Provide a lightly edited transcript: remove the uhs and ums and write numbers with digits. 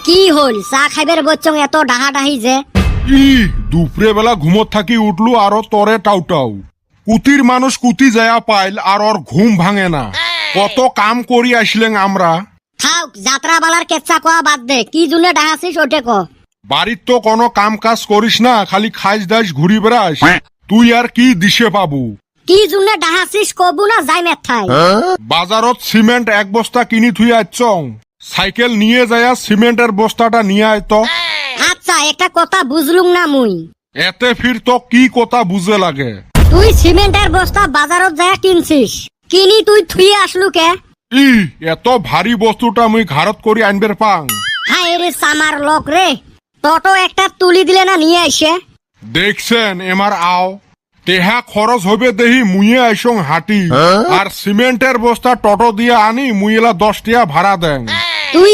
কি হল চা খাইবার বচ্চং এত ডাহাডাহি যে? দুপুরে বেলা ঘুমত থাকি উঠলু আরো তরে টাউটাউ। কুতির মানুষ কুতি যায়া পাইল আর ওর ঘুম ভাঙে না। কত কাম করি আসলেন আমরা। থাক যাত্রা বালার কেচ্চা কোয়া বাদ দে, কি জুনে ডাহাছিস ওটে ক। বাড়ির তো কোনো কাম কাজ করিস না, খালি খাইস দাইস ঘুরি বেড়াস। তুই আর কি দিশে পাবু? কি জুনে ডাহাছিস কবু না যাই মেথাই। বাজারত সিমেন্ট এক বস্তা কিনি থুই আইচং। সাইকেল নিয়ে যায়া সিমেন্টের বস্তাটা নিয়ে আয় তো। আচ্ছা একটা কথা বুঝলুম না মুই। এতে ফির তো কি কথা বুঝে লাগে? তুই সিমেন্টের বস্তা বাজারত যায় কিনছিস, কিনি তুই থুয়ে আসলু কে? এত ভারী বস্তুটা মুই ঘাড়ত করি আনবের পাং। হায় রে সামার লোক রে, টোটো একটা তুলি দিলে না নিয়ে আইসে। দেখছেন এমার আও তেহা খরচ হবে দেহি মুইয়ে আইসং হাঁটি। আর সিমেন্টের বস্তা টোটো দিয়ে আনি মুইলা 10 টিয়া ভাড়া দেন। তুই